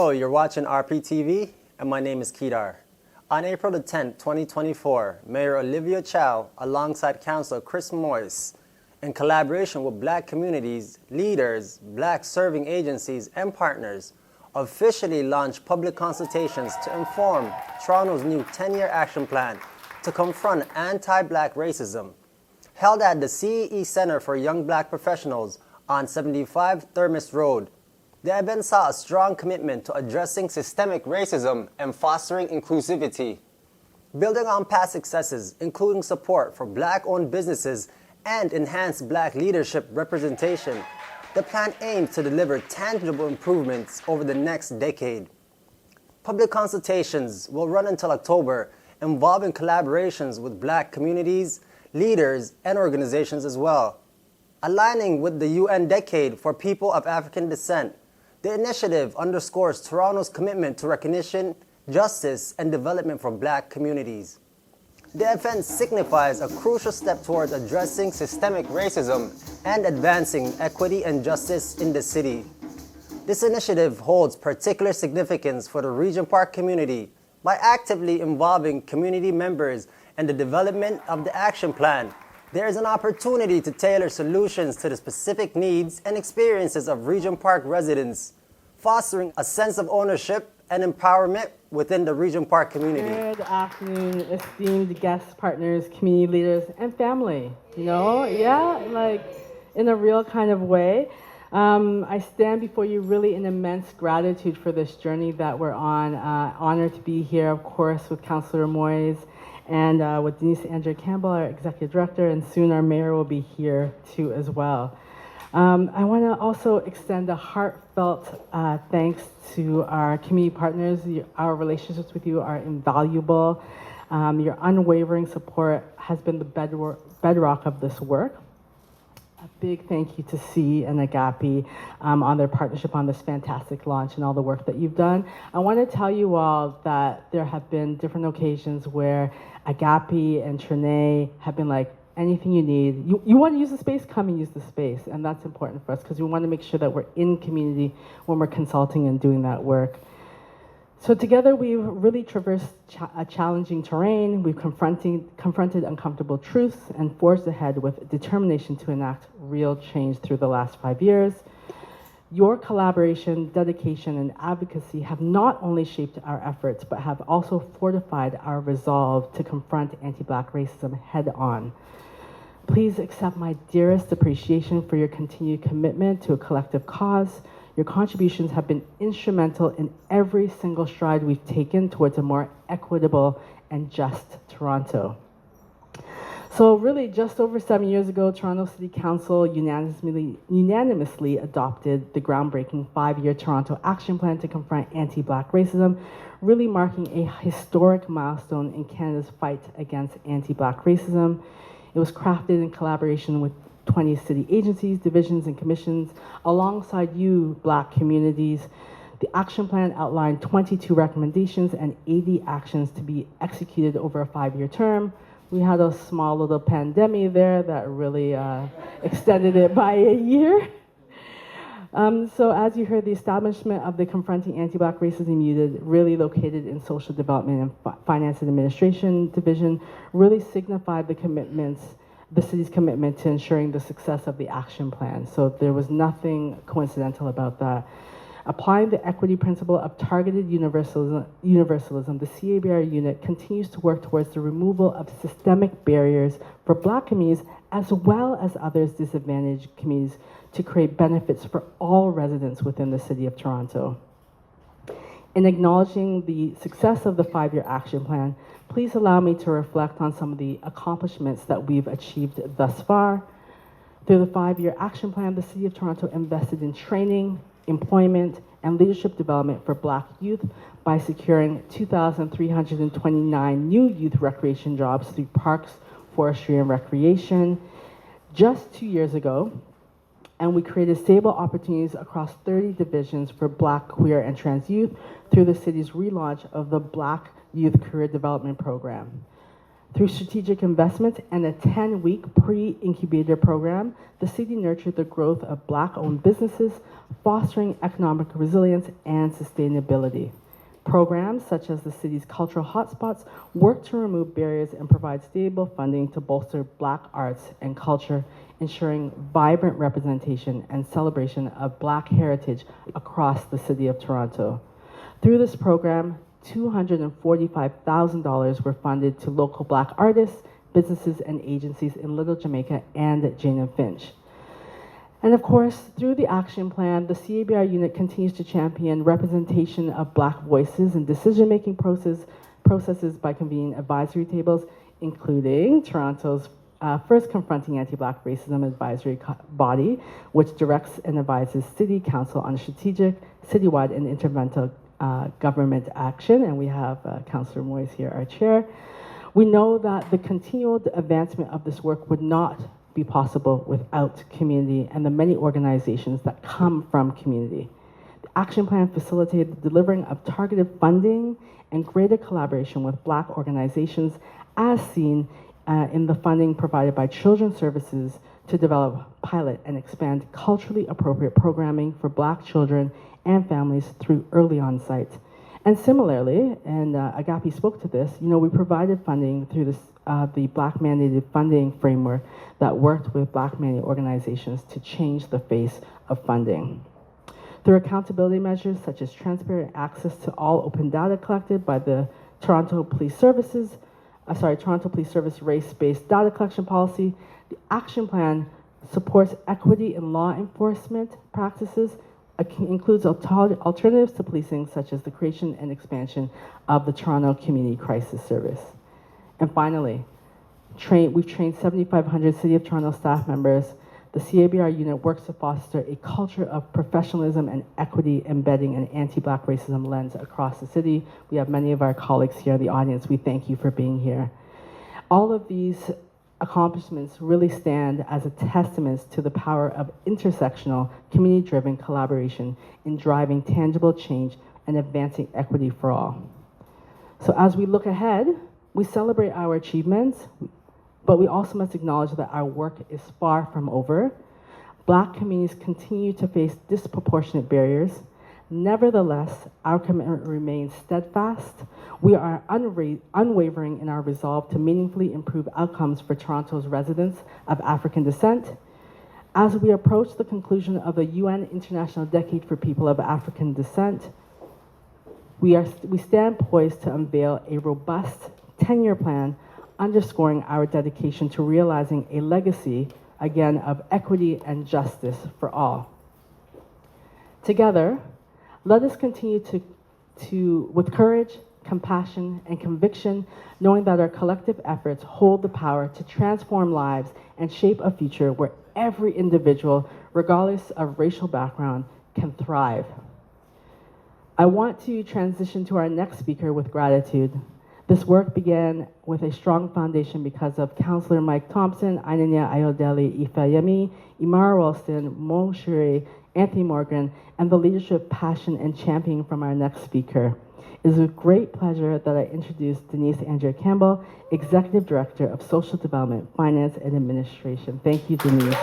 Hello, you're watching rptv, and my name is Kedar. On April the 10th, 2024, Mayor Olivia Chow, alongside Councillor Chris Moise, in collaboration with Black communities, leaders, Black serving agencies, and partners, officially launched public consultations to inform Toronto's new 10-year action plan to confront anti-Black racism, held at the CEE Centre for Young Black Professionals on 75 Thermos Rd. The event saw a strong commitment to addressing systemic racism and fostering inclusivity. Building on past successes, including support for Black-owned businesses and enhanced Black leadership representation, the plan aims to deliver tangible improvements over the next decade. Public consultations will run until October, involving collaborations with Black communities, leaders, and organizations as well. Aligning with the UN Decade for People of African Descent, the initiative underscores Toronto's commitment to recognition, justice, and development for Black communities. The event signifies a crucial step towards addressing systemic racism and advancing equity and justice in the city. This initiative holds particular significance for the Regent Park community by actively involving community members in the development of the action plan. There is an opportunity to tailor solutions to the specific needs and experiences of Regent Park residents, fostering a sense of ownership and empowerment within the Regent Park community. Good afternoon, esteemed guests, partners, community leaders, and family. In a real kind of way. I stand before you really in immense gratitude for this journey that we're on. Honored to be here, of course, with Councillor Moise and with Denise Andrea Campbell, our Executive Director, and soon our Mayor will be here too as well. I want to also extend a heartfelt thanks to our community partners. Our relationships with you are invaluable. Your unwavering support has been the bedrock of this work. A big thank you to CEE and Agape on their partnership on this fantastic launch and all the work that you've done. I want to tell you all that there have been different occasions where Agape and Trinae have been like, anything you need. You want to use the space, come and use the space. And that's important for us because we want to make sure that we're in community when we're consulting and doing that work. So together we've really traversed a challenging terrain. We've confronted uncomfortable truths and forged ahead with determination to enact real change through the last 5 years. Your collaboration, dedication, and advocacy have not only shaped our efforts, but have also fortified our resolve to confront anti-Black racism head on. Please accept my dearest appreciation for your continued commitment to a collective cause. Your contributions have been instrumental in every single stride we've taken towards a more equitable and just Toronto. So really, just over 7 years ago, Toronto City Council unanimously adopted the groundbreaking 5-year Toronto Action Plan to confront anti-Black racism, really marking a historic milestone in Canada's fight against anti-Black racism. It was crafted in collaboration with 20 city agencies, divisions, and commissions, alongside you, Black communities. The action plan outlined 22 recommendations and 80 actions to be executed over a 5-year term. We had a small little pandemic there that really extended it by a year. So as you heard, the establishment of the Confronting Anti-Black Racism Unit, really located in Social Development and Finance and Administration Division, really signified the city's commitment to ensuring the success of the action plan. So there was nothing coincidental about that. Applying the equity principle of targeted universalism, the CABR unit continues to work towards the removal of systemic barriers for Black communities as well as other disadvantaged communities to create benefits for all residents within the City of Toronto. In acknowledging the success of the 5-year action plan, please allow me to reflect on some of the accomplishments that we've achieved thus far. Through the 5-year action plan, the City of Toronto invested in training, employment, and leadership development for Black youth by securing 2,329 new youth recreation jobs through parks, forestry, and recreation. Just 2 years ago, and we created stable opportunities across 30 divisions for Black, queer, and trans youth through the city's relaunch of the Black Youth Career Development Program. Through strategic investments and a 10-week pre-incubator program, the city nurtured the growth of Black-owned businesses, fostering economic resilience and sustainability. Programs such as the city's cultural hotspots work to remove barriers and provide stable funding to bolster Black arts and culture, ensuring vibrant representation and celebration of Black heritage across the city of Toronto. Through this program, $245,000 were funded to local Black artists, businesses, and agencies in Little Jamaica and Jane and Finch. And of course, through the action plan, the CABR unit continues to champion representation of Black voices in decision-making processes by convening advisory tables, including Toronto's first Confronting Anti-Black Racism Advisory Body, which directs and advises City Council on strategic, citywide, and interventional government action. And we have Councillor Moise here, our chair. We know that the continued advancement of this work would not be possible without community and the many organizations that come from community. The action plan facilitated the delivering of targeted funding and greater collaboration with Black organizations, as seen in the funding provided by Children's Services to develop, pilot, and expand culturally appropriate programming for Black children and families through early on-site. And similarly, and Agapi spoke to this, we provided funding through this, the Black mandated funding framework that worked with Black mandated organizations to change the face of funding. Through accountability measures such as transparent access to all open data collected by the Toronto Police Service race-based data collection policy, the action plan supports equity in law enforcement practices, includes alternatives to policing, such as the creation and expansion of the Toronto Community Crisis Service. And finally, we've trained 7,500 City of Toronto staff members. The CABR unit works to foster a culture of professionalism and equity, embedding an anti-Black racism lens across the city. We have many of our colleagues here in the audience. We thank you for being here. All of these accomplishments really stand as a testament to the power of intersectional, community-driven collaboration in driving tangible change and advancing equity for all. So as we look ahead, we celebrate our achievements, but we also must acknowledge that our work is far from over. Black communities continue to face disproportionate barriers. Nevertheless, our commitment remains steadfast. We are unwavering in our resolve to meaningfully improve outcomes for Toronto's residents of African descent. As we approach the conclusion of the UN International Decade for People of African Descent, we stand poised to unveil a robust 10-year plan underscoring our dedication to realizing a legacy, again, of equity and justice for all. Together, let us continue with courage, compassion, and conviction, knowing that our collective efforts hold the power to transform lives and shape a future where every individual, regardless of racial background, can thrive. I want to transition to our next speaker with gratitude. This work began with a strong foundation because of Councillor Mike Thompson, Ainania Ayodele Ifayemi, Imara Ralston, Mo Shure, Anthony Morgan, and the leadership, passion, and championing from our next speaker. It is with great pleasure that I introduce Denise Andrea Campbell, Executive Director of Social Development, Finance, and Administration. Thank you, Denise.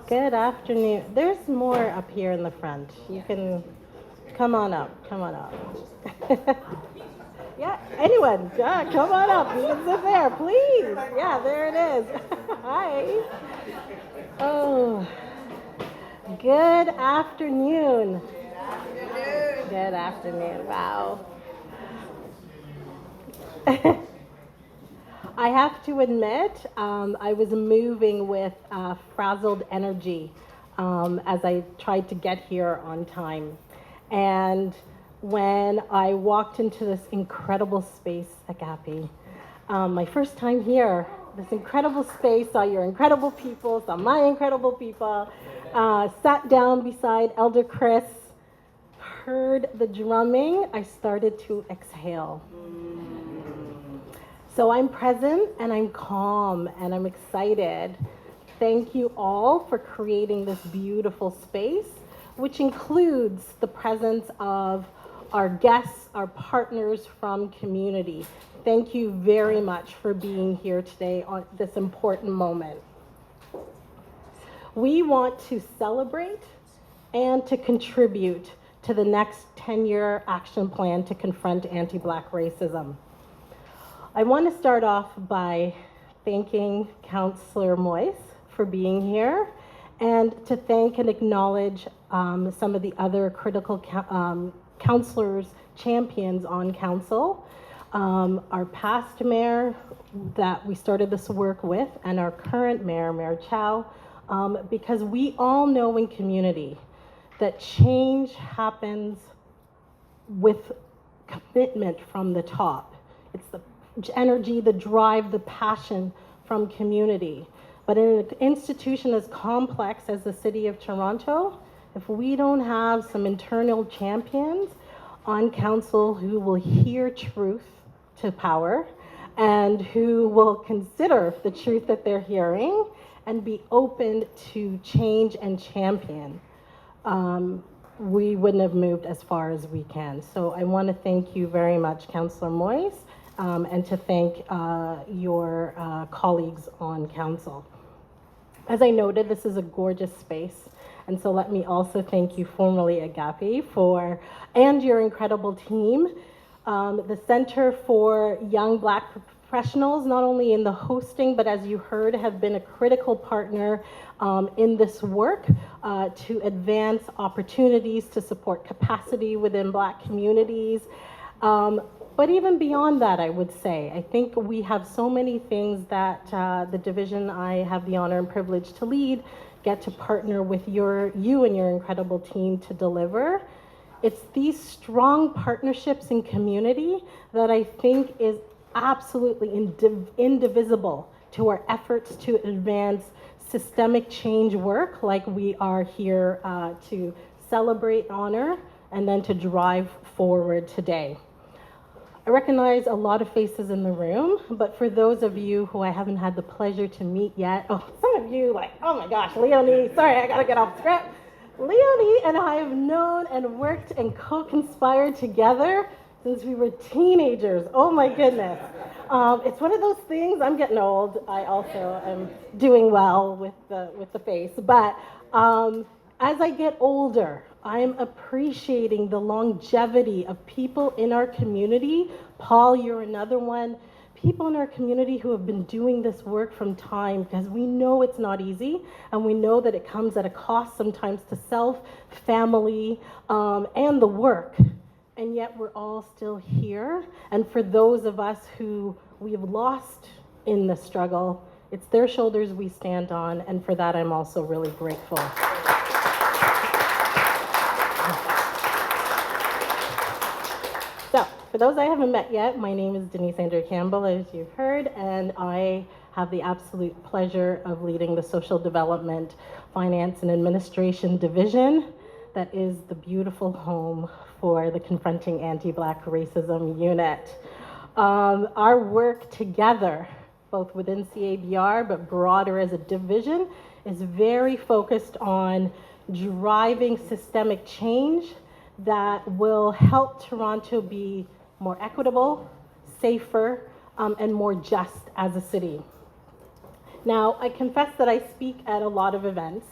Good afternoon. There's more up here in the front. You can come on up. Yeah, anyone, come on up. You can sit there, please. Yeah, there it is. Hi. Oh, good afternoon. Good afternoon. Wow. I have to admit, I was moving with frazzled energy as I tried to get here on time. And when I walked into this incredible space, Agapi, my first time here, this incredible space, saw your incredible people, saw my incredible people, sat down beside Elder Chris, heard the drumming, I started to exhale. So I'm present and I'm calm and I'm excited. thank you all for creating this beautiful space, which includes the presence of our guests, our partners from community. Thank you very much for being here today on this important moment. We want to celebrate and to contribute to the next 10-year action plan to confront anti-Black racism. I want to start off by thanking Councillor Moise for being here, and to thank and acknowledge some of the other critical councillors, champions on council, our past mayor that we started this work with, and our current mayor, Mayor Chow, because we all know in community that change happens with commitment from the top. It's the energy, the drive, the passion from community. But in an institution as complex as the City of Toronto, if we don't have some internal champions on council who will hear truth to power and who will consider the truth that they're hearing and be open to change and champion, we wouldn't have moved as far as we can. So I want to thank you very much, Councillor Moise, and to thank your colleagues on council. As I noted, this is a gorgeous space, and so let me also thank you formally, Agape, and your incredible team. The Center for Young Black Professionals, not only in the hosting, but as you heard, have been a critical partner in this work to advance opportunities, to support capacity within Black communities. But even beyond that, I would say, I think we have so many things that the division I have the honor and privilege to lead get to partner with you and your incredible team to deliver. It's these strong partnerships in community that I think is absolutely indivisible to our efforts to advance systemic change work like we are here to celebrate, honor, and then to drive forward today. I recognize a lot of faces in the room, but for those of you who I haven't had the pleasure to meet yet, some of you like, oh my gosh, Leonie, sorry, I gotta get off script. Leonie and I have known and worked and co-conspired together since we were teenagers. Oh my goodness. It's one of those things, I'm getting old. I also am doing well with the face, but as I get older, I'm appreciating the longevity of people in our community. Paul, you're another one. People in our community who have been doing this work from time, because we know it's not easy, and we know that it comes at a cost sometimes to self, family, and the work. And yet we're all still here. And for those of us who we've lost in the struggle, it's their shoulders we stand on, and for that I'm also really grateful. So, for those I haven't met yet, my name is Denise Andrew Campbell, as you've heard, and I have the absolute pleasure of leading the Social Development, Finance and Administration Division that is the beautiful home for the Confronting Anti-Black Racism Unit. Our work together, both within CABR but broader as a division, is very focused on driving systemic change that will help Toronto be more equitable, safer, and more just as a city. Now, I confess that I speak at a lot of events,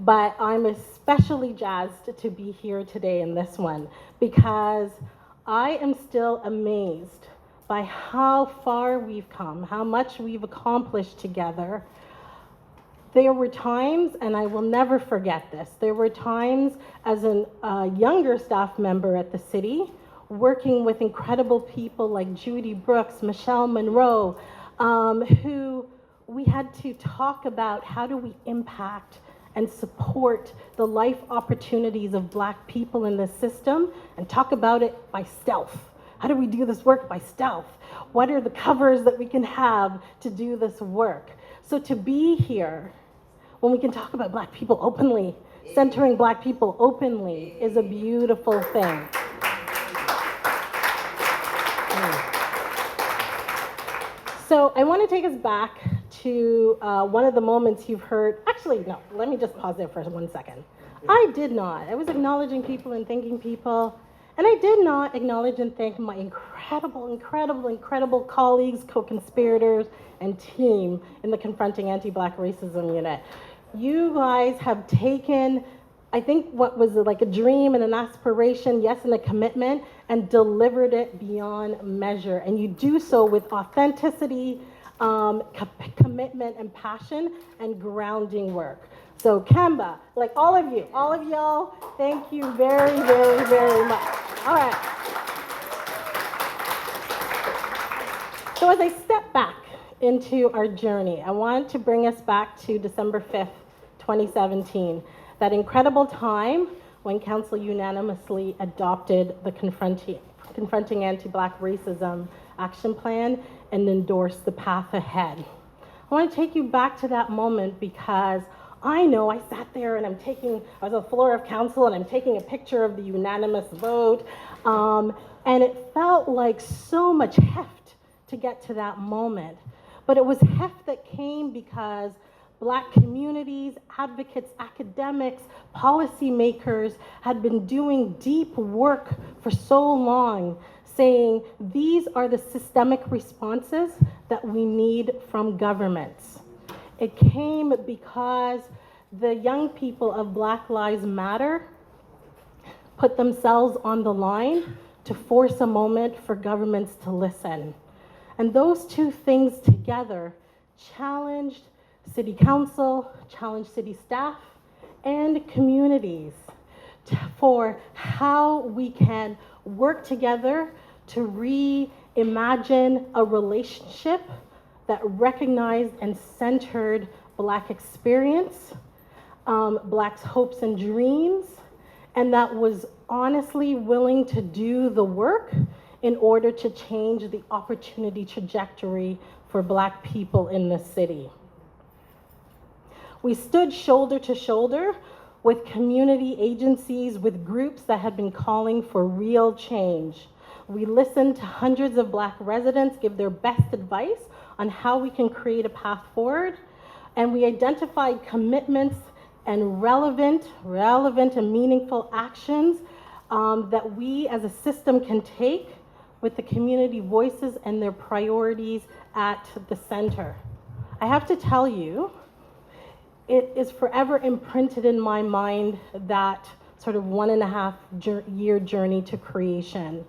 but I'm especially jazzed to be here today in this one because I am still amazed by how far we've come, how much we've accomplished together. There were times, and I will never forget this, there were times as a younger staff member at the city, working with incredible people like Judy Brooks, Michelle Monroe, who we had to talk about how do we impact and support the life opportunities of Black people in this system and talk about it by stealth. How do we do this work by stealth? What are the covers that we can have to do this work? So to be here, when we can talk about Black people openly, centering Black people openly, is a beautiful thing. So I want to take us back to one of the moments you've heard. Actually, no, let me just pause there for 1 second. I did not. I was acknowledging people and thanking people. And I did not acknowledge and thank my incredible colleagues, co-conspirators, and team in the Confronting Anti-Black Racism Unit. You guys have taken, I think, what was like a dream and an aspiration, yes, and a commitment, and delivered it beyond measure. And you do so with authenticity, commitment, and passion, and grounding work. So Kemba, like all of y'all, thank you very, very, very much. All right. So as I step back into our journey, I want to bring us back to December 5th, 2017, that incredible time when Council unanimously adopted the Confronting Anti-Black Racism Action Plan and endorsed the path ahead. I want to take you back to that moment because I know I sat there and I was on the floor of council and I'm taking a picture of the unanimous vote. And it felt like so much heft to get to that moment. But it was heft that came because Black communities, advocates, academics, policymakers had been doing deep work for so long, saying these are the systemic responses that we need from governments. It came because the young people of Black Lives Matter put themselves on the line to force a moment for governments to listen. And those two things together challenged City Council, challenged city staff, and communities for how we can work together to reimagine a relationship that recognized and centered Black experience, Black's hopes and dreams, and that was honestly willing to do the work in order to change the opportunity trajectory for Black people in the city. We stood shoulder to shoulder with community agencies, with groups that had been calling for real change. We listened to hundreds of Black residents give their best advice on how we can create a path forward, and we identified commitments and relevant and meaningful actions that we as a system can take with the community voices and their priorities at the center. I have to tell you, it is forever imprinted in my mind, that sort of 1.5 year journey to creation.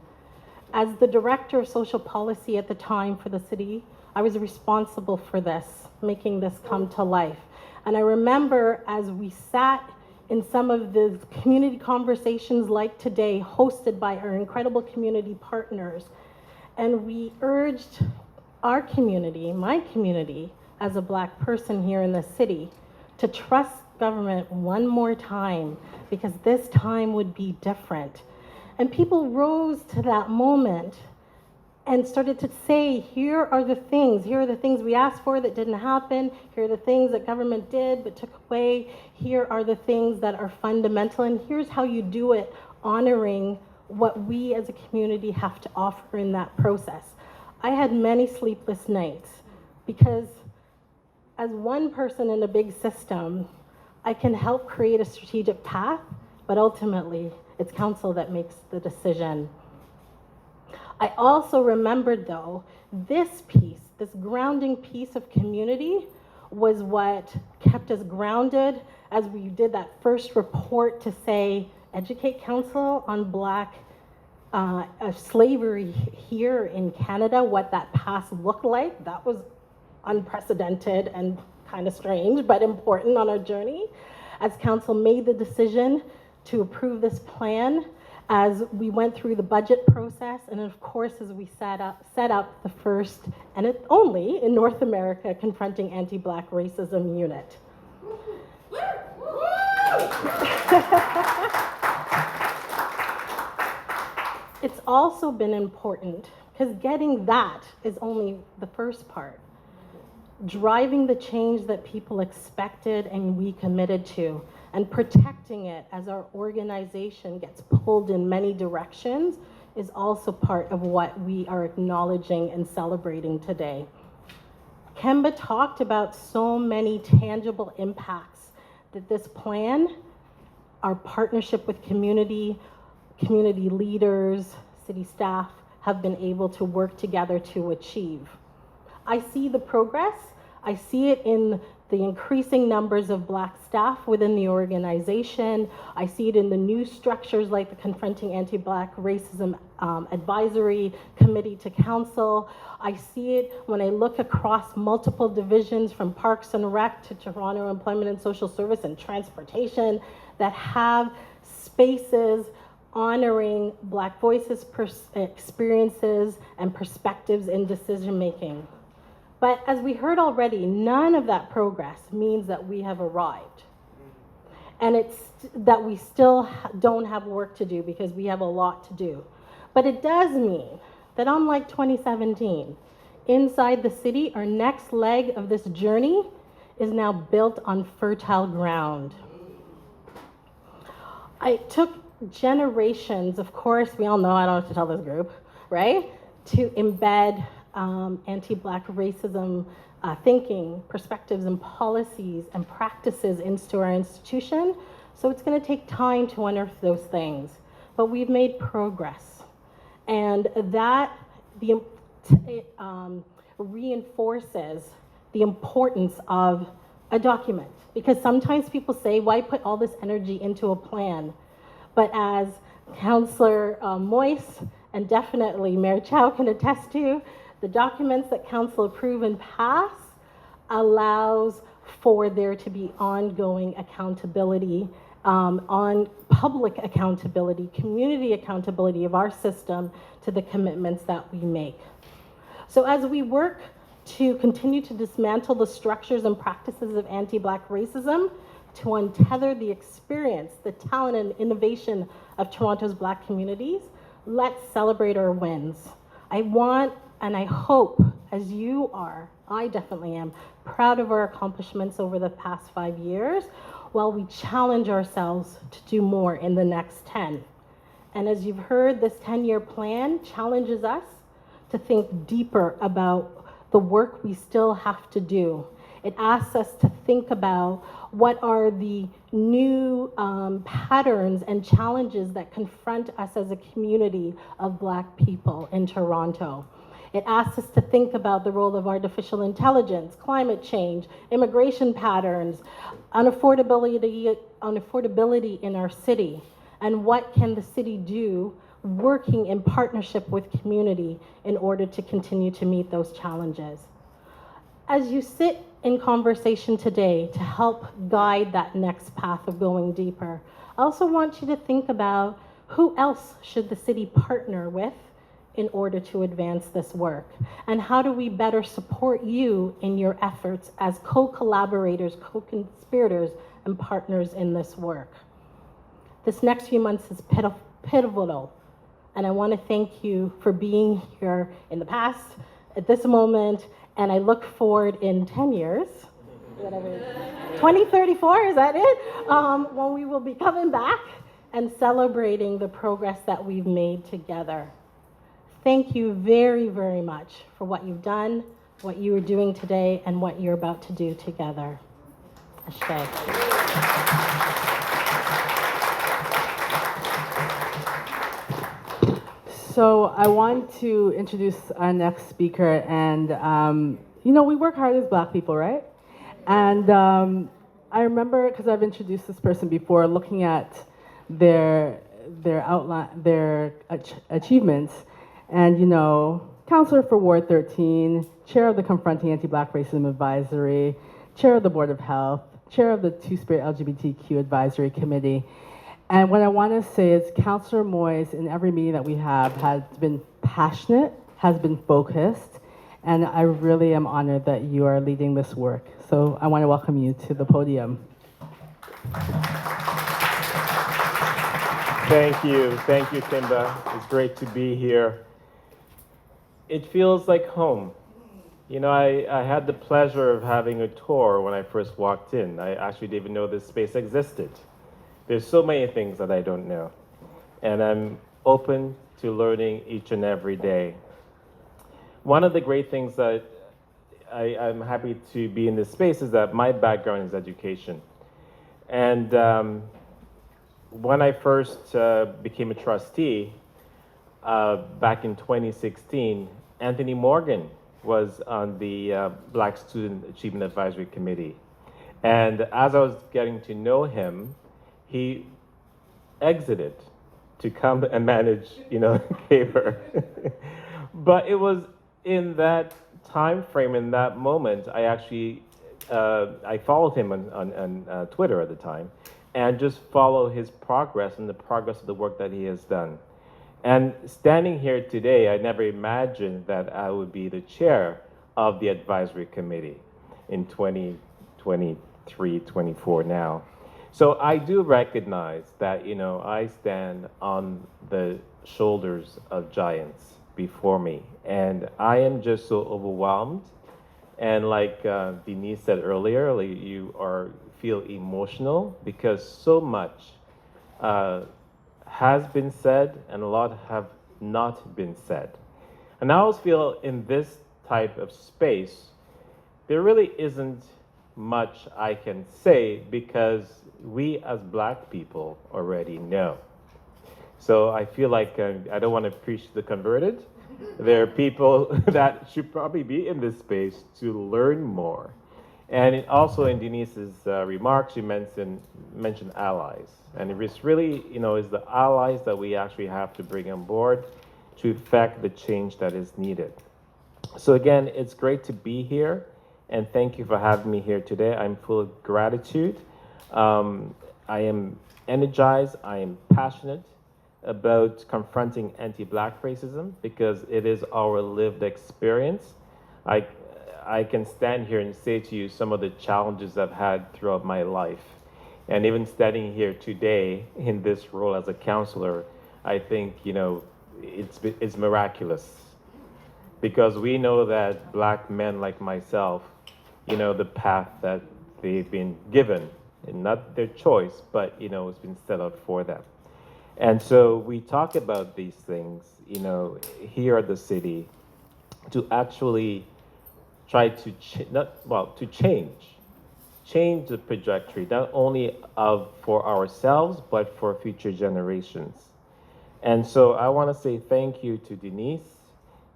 As the director of social policy at the time for the city, I was responsible for this, making this come to life. And I remember as we sat in some of the community conversations like today, hosted by our incredible community partners, and we urged our community, my community, as a Black person here in the city, to trust government one more time, because this time would be different. And people rose to that moment and started to say, here are the things we asked for that didn't happen, here are the things that government did but took away, here are the things that are fundamental, and here's how you do it, honoring what we as a community have to offer in that process. I had many sleepless nights because as one person in a big system, I can help create a strategic path, but ultimately it's council that makes the decision. I also remembered, though, this piece, this grounding piece of community was what kept us grounded as we did that first report to say, educate council on Black slavery here in Canada, what that past looked like. That was unprecedented and kind of strange, but important on our journey. As council made the decision to approve this plan, as we went through the budget process, and of course, as we set up the first and only in North America Confronting Anti-Black Racism Unit. It's also been important because getting that is only the first part. Driving the change that people expected and we committed to, and protecting it as our organization gets pulled in many directions is also part of what we are acknowledging and celebrating today. Kemba talked about so many tangible impacts that this plan, our partnership with community leaders, city staff, have been able to work together to achieve. I see the progress. I see it in the increasing numbers of Black staff within the organization. I see it in the new structures like the Confronting Anti-Black Racism Advisory Committee to Council. I see it when I look across multiple divisions from Parks and Rec to Toronto Employment and Social Service and Transportation that have spaces honoring Black voices, experiences, and perspectives in decision making. But as we heard already, none of that progress means that we have arrived. And it's that we still don't have work to do because we have a lot to do. But it does mean that unlike 2017, inside the city, our next leg of this journey is now built on fertile ground. It took generations, of course, we all know, I don't have to tell this group, right? To embed anti-Black racism thinking, perspectives, and policies and practices into our institution. So it's going to take time to unearth those things. But we've made progress. And that reinforces the importance of a document. Because sometimes people say, why put all this energy into a plan? But as Councillor Moise and definitely Mayor Chow can attest to, the documents that council approve and pass allows for there to be ongoing accountability, on public accountability, community accountability of our system to the commitments that we make. So as we work to continue to dismantle the structures and practices of anti-Black racism, to untether the experience, the talent and innovation of Toronto's Black communities, let's celebrate our wins. I want and I hope, as you are, I definitely am, proud of our accomplishments over the past 5 years, while we challenge ourselves to do more in the next 10. And as you've heard, this 10-year plan challenges us to think deeper about the work we still have to do. It asks us to think about what are the new patterns and challenges that confront us as a community of Black people in Toronto. It asks us to think about the role of artificial intelligence, climate change, immigration patterns, unaffordability in our city, and what can the city do working in partnership with community in order to continue to meet those challenges. As you sit in conversation today to help guide that next path of going deeper, I also want you to think about who else should the city partner with in order to advance this work? And how do we better support you in your efforts as co-collaborators, co-conspirators, and partners in this work? This next few months is pivotal, and I want to thank you for being here in the past, at this moment, and I look forward in 10 years, whatever, 2034, is that it? When we will be coming back and celebrating the progress that we've made together. Thank you very, very much for what you've done, what you are doing today, and what you're about to do together. Ashe. So I want to introduce our next speaker, and you know, we work hard as Black people, right? And I remember, because I've introduced this person before, looking at their outline, their achievements. And, you know, Councillor for Ward 13, Chair of the Confronting Anti-Black Racism Advisory, Chair of the Board of Health, Chair of the Two-Spirit LGBTQ Advisory Committee. And what I want to say is Councillor Moise, in every meeting that we have, has been passionate, has been focused, and I really am honored that you are leading this work. So I want to welcome you to the podium. Thank you, Kimba. It's great to be here. It feels like home. You know, I had the pleasure of having a tour when I first walked in. I actually didn't even know this space existed. There's so many things that I don't know. And I'm open to learning each and every day. One of the great things that I'm happy to be in this space is that my background is education. And when I first became a trustee back in 2016, Anthony Morgan was on the Black Student Achievement Advisory Committee. And as I was getting to know him, he exited to come and manage, Caber. But it was in that time frame, in that moment, I actually, I followed him on Twitter at the time, and just follow his progress and the progress of the work that he has done. And standing here today, I never imagined that I would be the chair of the advisory committee in 2023, 24 now. So I do recognize that, I stand on the shoulders of giants before me, and I am just so overwhelmed. And like Denise said earlier, like you feel emotional because so much has been said and a lot have not been said. And I always feel in this type of space, there really isn't much I can say because we as Black people already know. So I feel like I don't want to preach to the converted. There are people that should probably be in this space to learn more. And also in Denise's remarks, she mentioned allies. And it's really, is the allies that we actually have to bring on board to effect the change that is needed. So again, it's great to be here. And thank you for having me here today. I'm full of gratitude. I am energized. I am passionate about confronting anti-Black racism because it is our lived experience. I can stand here and say to you some of the challenges I've had throughout my life. And even standing here today in this role as a counselor, I think, it's miraculous. Because we know that Black men like myself, the path that they've been given, and not their choice, but, it's been set out for them. And so we talk about these things, here at the city to actually try to change the trajectory, not only for ourselves, but for future generations. And so I want to say thank you to Denise,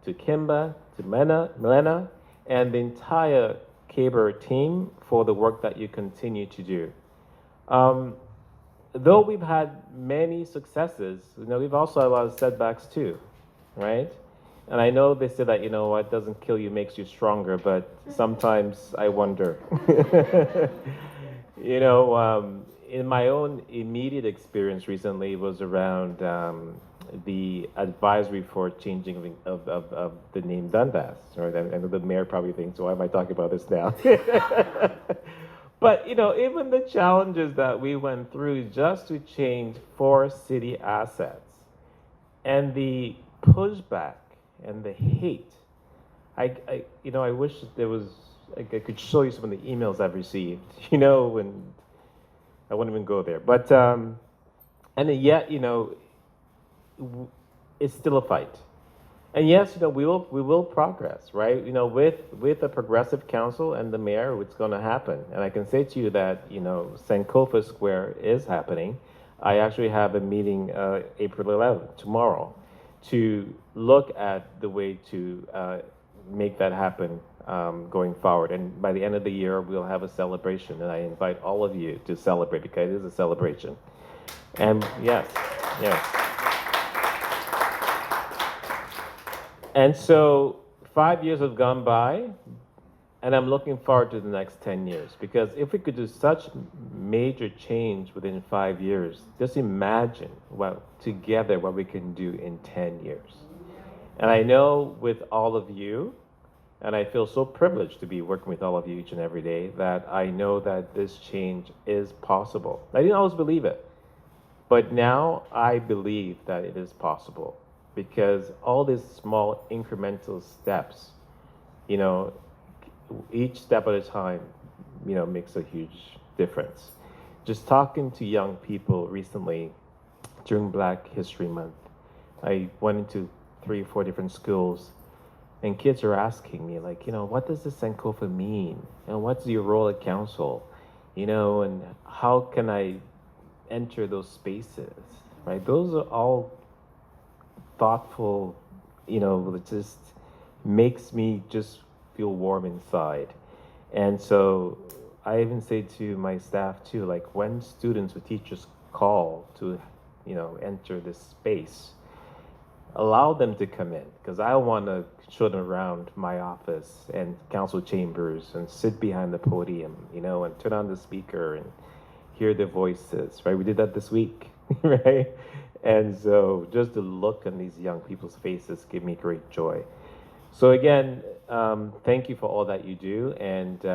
to Kimba, to Milena, and the entire Caber team for the work that you continue to do. Though we've had many successes, we've also had a lot of setbacks too, right? And I know they say that, what doesn't kill you makes you stronger, but sometimes I wonder. In my own immediate experience recently was around the advisory for changing of the name Dundas. Right? I know the mayor probably thinks, why am I talking about this now? But, even the challenges that we went through just to change 4 city assets and the pushback and the hate, I wish there was, I could show you some of the emails I've received, and I won't even go there. But, and yet, it's still a fight. And yes, we will progress, right? With a progressive council and the mayor, it's going to happen. And I can say to you that, Sankofa Square is happening. I actually have a meeting April 11th, tomorrow, to look at the way to make that happen going forward. And by the end of the year, we'll have a celebration. And I invite all of you to celebrate because it is a celebration. And yes. And so 5 years have gone by, and I'm looking forward to the next 10 years, because if we could do such major change within 5 years, just imagine together what we can do in 10 years. And I know with all of you, and I feel so privileged to be working with all of you each and every day, that I know that this change is possible. I didn't always believe it, but now I believe that it is possible. Because all these small incremental steps, each step at a time, makes a huge difference. Just talking to young people recently during Black History Month, I went into 3 or 4 different schools, and kids are asking me, like, what does this Sankofa mean? And what's your role at council? And how can I enter those spaces, right? Those are all thoughtful, it just makes me just feel warm inside. And so I even say to my staff too, like when students or teachers call to, enter this space, allow them to come in, because I want to show them around my office and council chambers and sit behind the podium, and turn on the speaker and hear their voices, right? We did that this week, right? And so just the look on these young people's faces give me great joy. So again, thank you for all that you do. And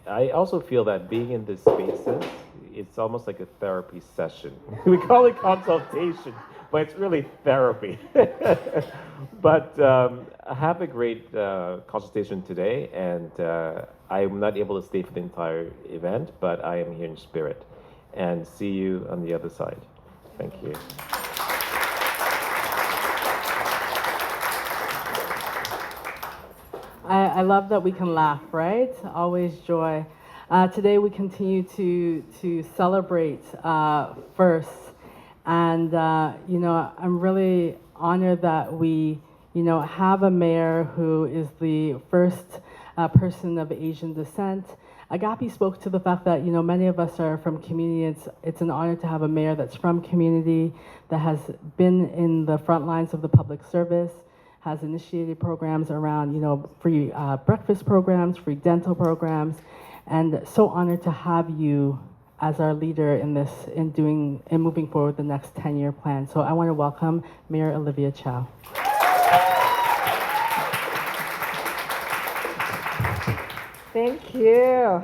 I also feel that being in these spaces, it's almost like a therapy session. We call it consultation, but it's really therapy. But have a great consultation today, and I'm not able to stay for the entire event, but I am here in spirit. And see you on the other side. Thank you. I love that we can laugh, right? Always joy. Today we continue to celebrate first. And, I'm really honored that we, have a mayor who is the first person of Asian descent. Agapi spoke to the fact that, many of us are from community. It's an honor to have a mayor that's from community, that has been in the front lines of the public service, has initiated programs around, free breakfast programs, free dental programs, and so honored to have you as our leader in this, in moving forward the next 10-year plan. So I want to welcome Mayor Olivia Chow. Thank you.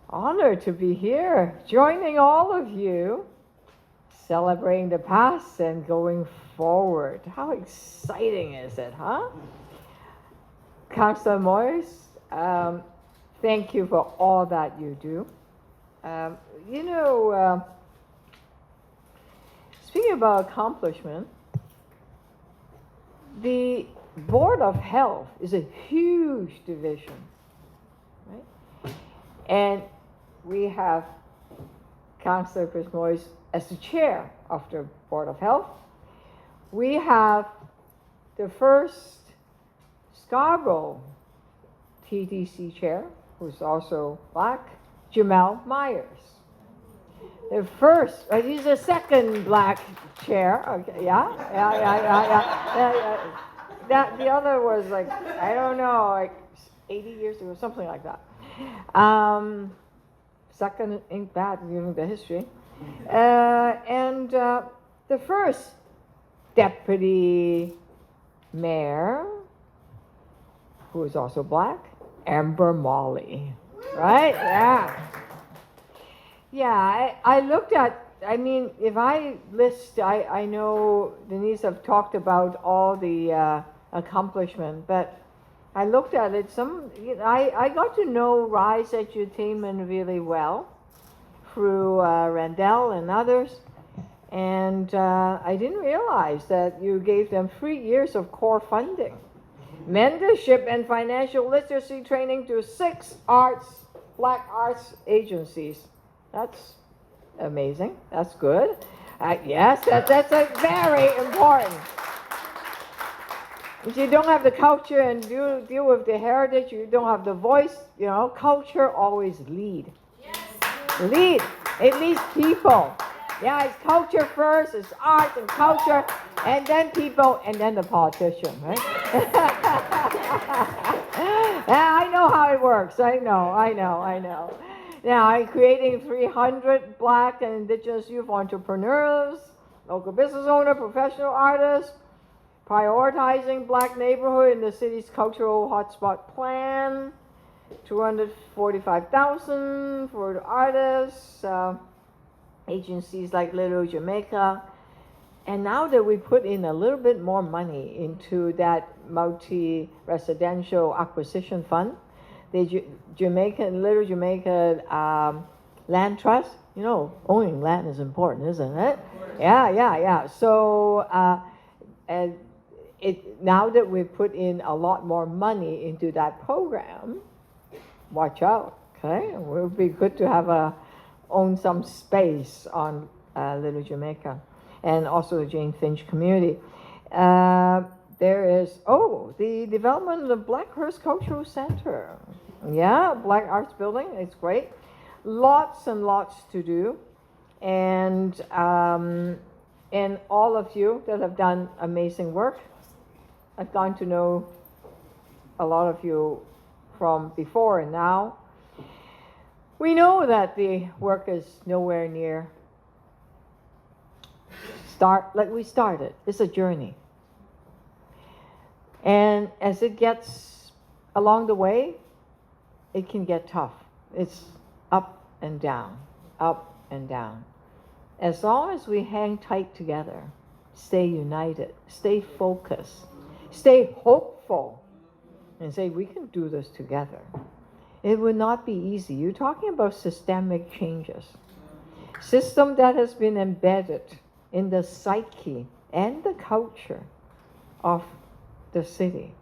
Honored to be here, joining all of you, celebrating the past and going forward. How exciting is it, huh? Councillor Moise, thank you for all that you do. Speaking about accomplishment, the Board of Health is a huge division, right? And we have Councillor Chris Moise as the chair of the Board of Health. We have the first Scarborough TTC chair, who's also Black, Jamel Myers. The first, he's the second Black chair. Okay, yeah. The other was like, I don't know, like 80 years ago, something like that. Second in that, given the history. And the first deputy mayor, who is also Black, Amber Molly, right? Yeah, I looked at, if I list, I know Denise have talked about all the accomplishment, but I looked at it, I got to know Rise Edutainment really well through Randell and others, and I didn't realize that you gave them 3 years of core funding, mentorship and financial literacy training to 6 Black arts agencies. That's amazing. That's good. Yes, that's very important. If you don't have the culture and deal with the heritage, you don't have the voice, culture always lead. Yes. Lead. It leads people. Yeah, it's culture first, it's art and culture, and then people, and then the politician, right? Yeah, I know how it works. I know. Now, I'm creating 300 Black and Indigenous youth entrepreneurs, local business owner, professional artists, prioritizing Black neighborhood in the city's cultural hotspot plan, $245,000 for the artists, agencies like Little Jamaica. And now that we put in a little bit more money into that multi-residential acquisition fund, the Little Jamaica Land Trust, owning land is important, isn't it? Yeah. So now that we've put in a lot more money into that program, watch out, okay? It would be good to have own some space on Little Jamaica, and also the Jane Finch community. There is, the development of the Blackhurst Cultural Centre. Yeah, Black Arts Building, it's great. Lots and lots to do. And all of you that have done amazing work. I've gotten to know a lot of you from before and now. We know that the work is nowhere near like we started. It's a journey. And as it gets along the way, it can get tough. It's up and down, up and down. As long as we hang tight together, stay united, stay focused, stay hopeful, and say we can do this together, it would not be easy. You're talking about systemic changes. System that has been embedded in the psyche and the culture of the city.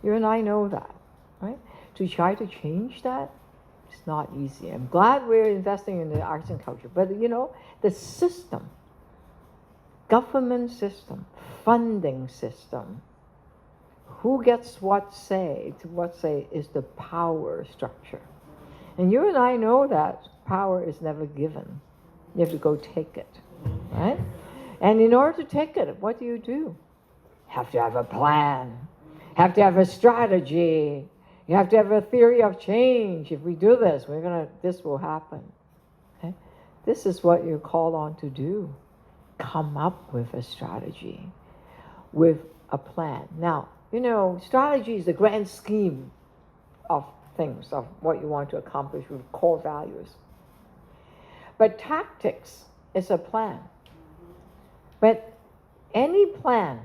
You and I know that, right? To try to change that, it's not easy. I'm glad we're investing in the arts and culture, but the system, government system, funding system, who gets what say is the power structure. And you and I know that power is never given. You have to go take it, right? And in order to take it, what do? You have to have a plan, have to have a strategy, you have to have a theory of change. If we do this, this will happen. Okay? This is what you're called on to do. Come up with a strategy, with a plan. Now, strategy is the grand scheme of things, of what you want to accomplish with core values. But tactics is a plan. But any plan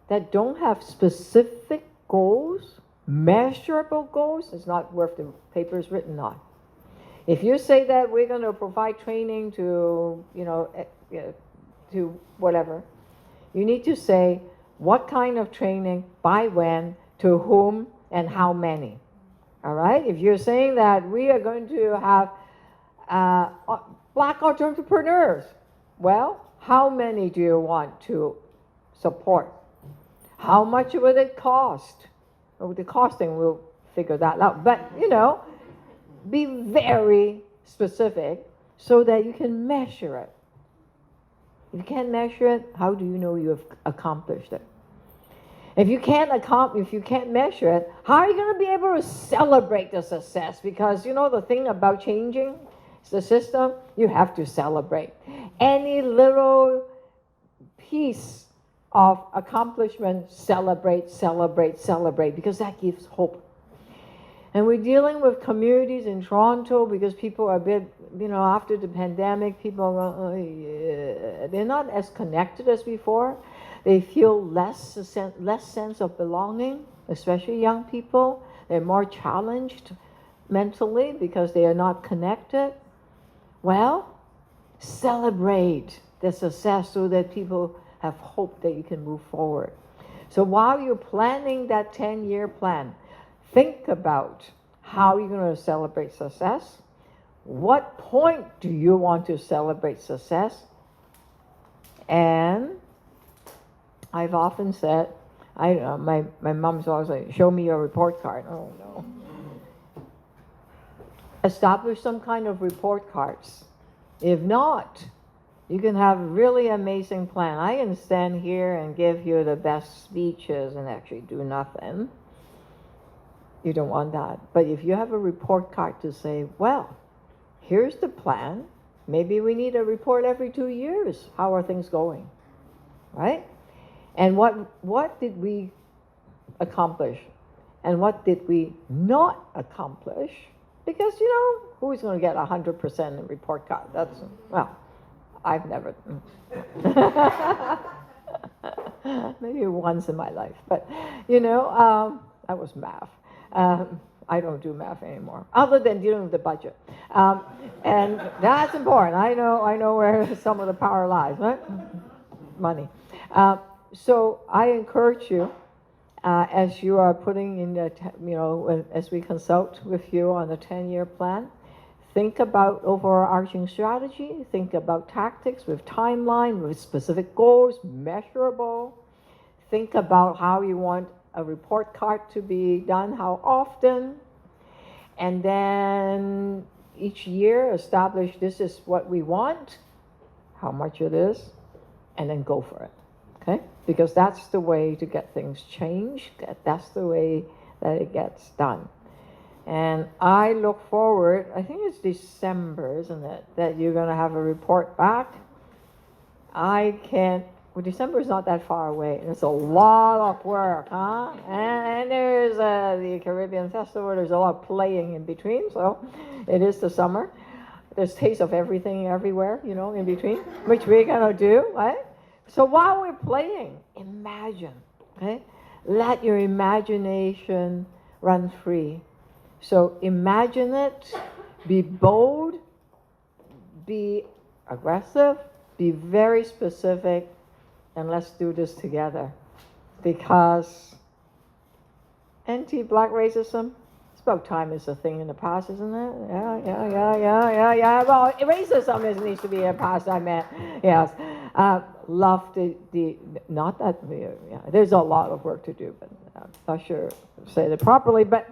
that don't have specific goals, measurable goals, is not worth the paper it's written on. If you say that we're going to provide training to, to whatever, you need to say what kind of training, by when, to whom, and how many. All right? If you're saying that we are going to have Black entrepreneurs, well, how many do you want to support? How much would it cost? Well, the costing, we'll figure that out. But, be very specific so that you can measure it. If you can't measure it, how do you know you have accomplished it? If you can't measure it, how are you going to be able to celebrate the success? Because the thing about changing the system, you have to celebrate. Any little piece of accomplishment, celebrate, because that gives hope. And we're dealing with communities in Toronto because people are a bit, after the pandemic, people they're not as connected as before. They feel less sense of belonging, especially young people. They're more challenged mentally because they are not connected. Well, celebrate the success so that people have hope that you can move forward. So while you're planning that 10-year plan, think about how you're going to celebrate success. What point do you want to celebrate success? And I've often said, my mom's always like, show me your report card. Oh, no. Establish some kind of report cards. If not, you can have a really amazing plan. I can stand here and give you the best speeches and actually do nothing. You don't want that. But if you have a report card to say, well, here's the plan. Maybe we need a report every 2 years. How are things going? Right? And what did we accomplish? And what did we not accomplish? Because, who's going to get 100% in report card? I've never. Maybe once in my life. But, that was math. I don't do math anymore, other than dealing with the budget. And that's important. I know where some of the power lies, right? Money. So I encourage you, as you are putting in the, as we consult with you on the 10-year plan, think about overarching strategy, think about tactics with timeline, with specific goals, measurable. Think about how you want a report card to be done, how often, and then each year establish this is what we want, how much it is, and then go for it, okay? Because that's the way to get things changed, that's the way that it gets done. And I look forward, I think it's December, isn't it, that you're gonna have a report back. Well, December is not that far away. It's a lot of work, huh? And there's the Caribbean Festival. There's a lot of playing in between. So it is the summer. There's taste of everything everywhere, in between, which we're gonna do, right? So while we're playing, imagine, okay? Let your imagination run free. So imagine it. Be bold. Be aggressive. Be very specific. And let's do this together, because anti-black racism, it's about time it's a thing in the past, isn't it? Yeah. Well, racism needs to be a past, I meant, yes. Love not that, there's a lot of work to do, but I'm not sure to say it properly, but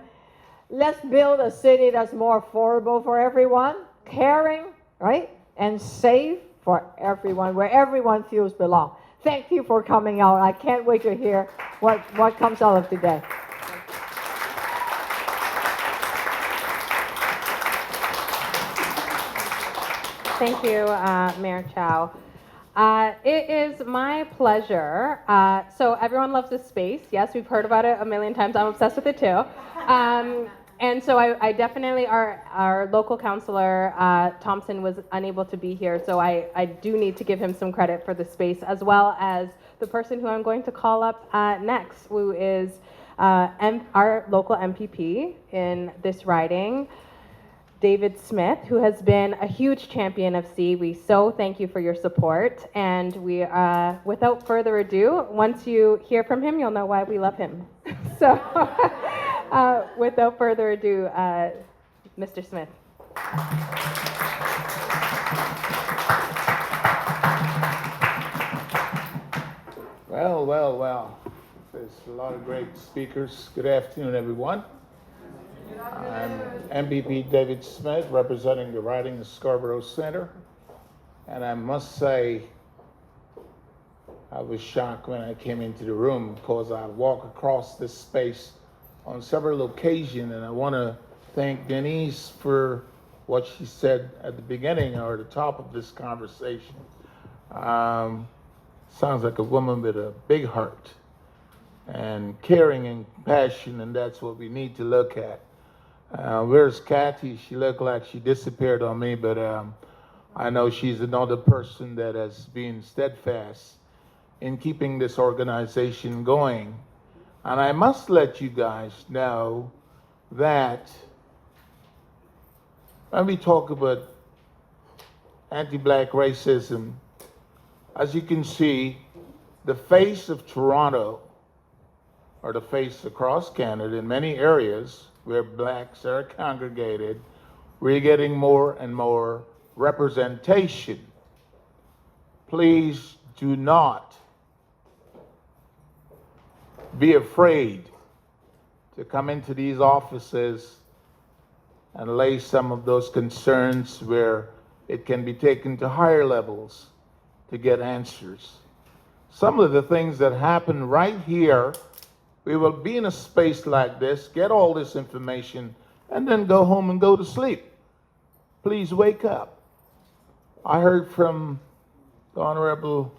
let's build a city that's more affordable for everyone, caring, right? And safe for everyone, where everyone feels belong. Thank you for coming out. I can't wait to hear what comes out of today. Thank you, Mayor Chow. It is my pleasure. So everyone loves this space. Yes, we've heard about it a million times. I'm obsessed with it too. And so I definitely, our local councillor, Thompson, was unable to be here, so I do need to give him some credit for the space, as well as the person who I'm going to call up next, who is our local MPP in this riding, David Smith, who has been a huge champion of CEE. We so thank you for your support, and we, without further ado, once you hear from him, you'll know why we love him. So. Without further ado, Mr. Smith. Well. There's a lot of great speakers. Good afternoon, everyone. I'm MPP David Smith, representing the riding of Scarborough Centre. And I must say, I was shocked when I came into the room, because I walk across this space on several occasions, and I want to thank Denise for what she said at the beginning or the top of this conversation. Sounds like a woman with a big heart and caring and compassion, and that's what we need to look at. Where's Kathy? She looked like she disappeared on me, but I know she's another person that has been steadfast in keeping this organization going. And I must let you guys know that when we talk about anti-black racism, as you can see, the face of Toronto, or the face across Canada in many areas where blacks are congregated, we're getting more and more representation. Please do not be afraid to come into these offices and lay some of those concerns where it can be taken to higher levels to get answers. Some of the things that happen right here, we will be in a space like this, get all this information, and then go home and go to sleep. Please wake up. I heard from the Honorable,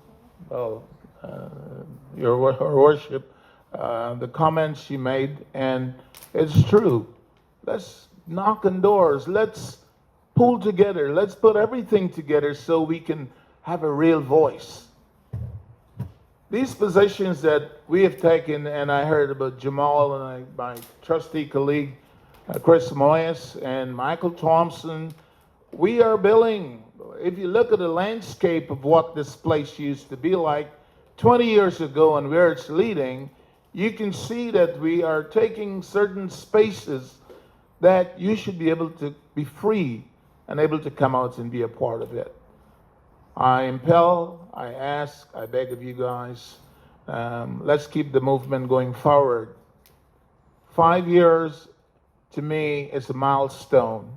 your worship, the comments she made, and it's true. Let's knock on doors. Let's pull together. Let's put everything together so we can have a real voice. These positions that we have taken, and I heard about Jamal and my trustee colleague, Chris Moise and Michael Thompson, we are building. If you look at the landscape of what this place used to be like, 20 years ago and where it's leading, you can see that we are taking certain spaces that you should be able to be free and able to come out and be a part of it. I impel, I ask, I beg of you guys, let's keep the movement going forward. 5 years, to me, is a milestone.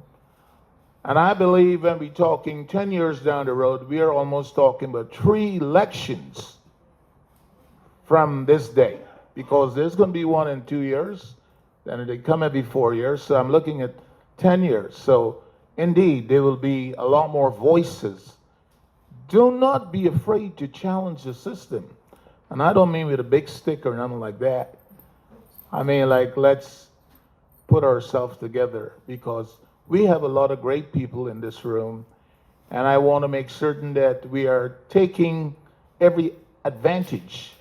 And I believe when we're talking 10 years down the road, we are almost talking about 3 elections from this day, because there's going to be one in 2 years, then they come every 4 years, so I'm looking at 10 years. So indeed, there will be a lot more voices. Do not be afraid to challenge the system. And I don't mean with a big stick or nothing like that. I mean, like, let's put ourselves together, because we have a lot of great people in this room, and I want to make certain that we are taking every advantage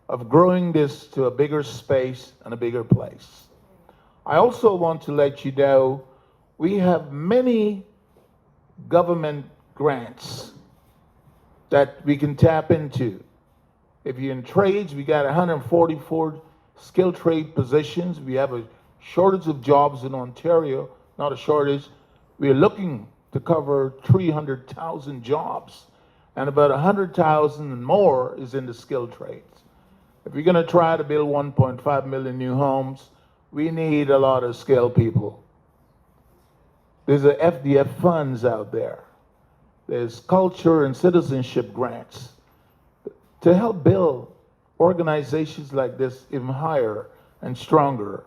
of growing this to a bigger space and a bigger place. I also want to let you know we have many government grants that we can tap into. If you're in trades, we got 144 skilled trade positions. We have a shortage of jobs in Ontario, not a shortage. We're looking to cover 300,000 jobs, and about 100,000 and more is in the skilled trades. If we're going to try to build 1.5 million new homes, we need a lot of skilled people. There's a FDF funds out there. There's culture and citizenship grants to help build organizations like this even higher and stronger.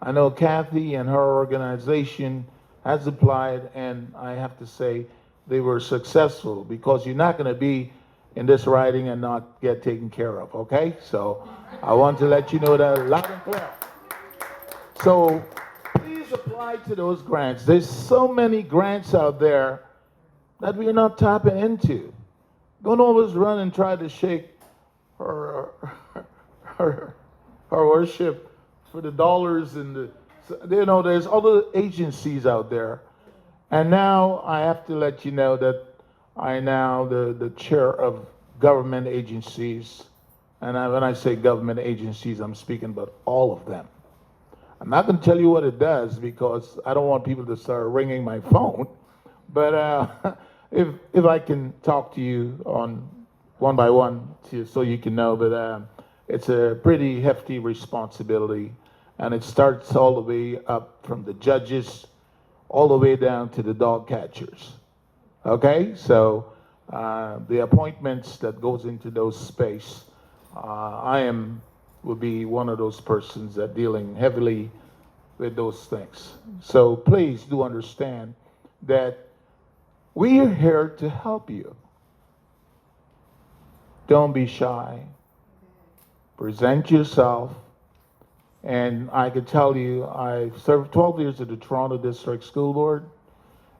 I know Kathy and her organization has applied, and I have to say they were successful, because you're not going to be in this riding and not get taken care of, okay? So I want to let you know that loud and clear. So please apply to those grants. There's so many grants out there that we're not tapping into. Don't always run and try to shake her worship for the dollars and the, you know, there's other agencies out there. And now I have to let you know that I now the chair of government agencies. And when I say government agencies, I'm speaking about all of them. I'm not going to tell you what it does, because I don't want people to start ringing my phone. But if I can talk to you on one by one, so you can know, but it's a pretty hefty responsibility, and it starts all the way up from the judges all the way down to the dog catchers. Okay, so the appointments that goes into those space, will be one of those persons that dealing heavily with those things. So please do understand that we are here to help you. Don't be shy. Present yourself. And I can tell you, I served 12 years at the Toronto District School Board,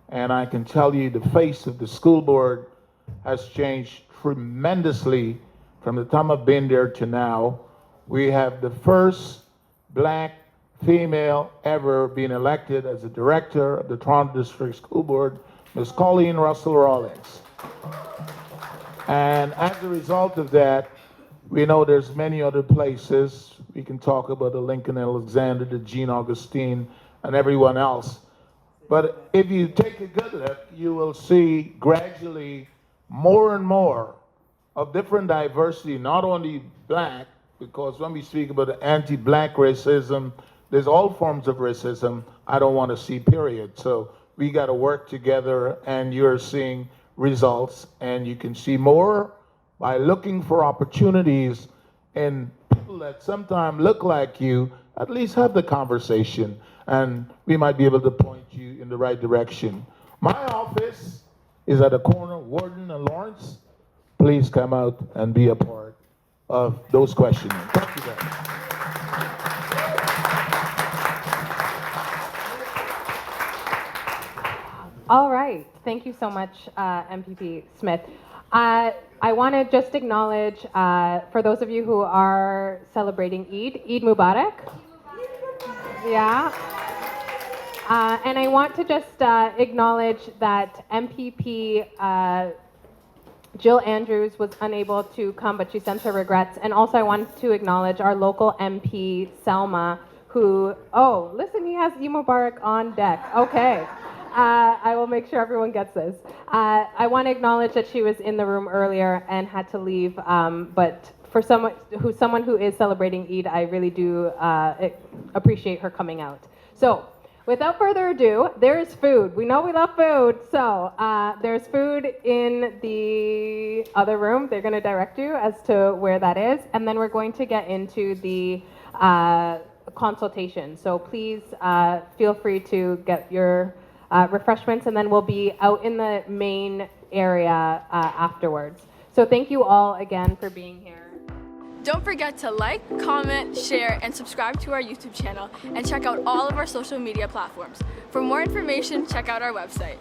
and I can tell you the face of the school board has changed tremendously from the time I've been there to now. We have the first black female ever being elected as a director of the Toronto District School Board, Ms. Colleen Russell Rawlings. And as a result of that, we know there's many other places. We can talk about the Lincoln Alexander, the Jean Augustine, and everyone else. But if you take a good look, you will see gradually more and more of different diversity, not only black, because when we speak about anti-black racism, there's all forms of racism I don't want to see, period. So we got to work together, and you're seeing results, and you can see more by looking for opportunities in people that sometimes look like you. At least have the conversation, and we might be able to point you in the right direction. My office is at the corner of Warden and Lawrence. Please come out and be a part of those questioning. Thank you very much. All right. Thank you so much, MPP Smith. I want to just acknowledge, for those of you who are celebrating Eid Mubarak. Yeah. And I want to just acknowledge that MPP Jill Andrews was unable to come, but she sends her regrets. And also I wanted to acknowledge our local MP, Selma, who, oh, listen, he has Mubarak on deck. Okay. I will make sure everyone gets this. I want to acknowledge that she was in the room earlier and had to leave, but for someone who is celebrating Eid, I really do appreciate her coming out. So, without further ado, there is food. We know we love food, so there's food in the other room. They're going to direct you as to where that is, and then we're going to get into the consultation. So please feel free to get your refreshments, and then we'll be out in the main area afterwards. So thank you all again for being here. Don't forget to like, comment, share, and subscribe to our YouTube channel, and check out all of our social media platforms. For more information, check out our website.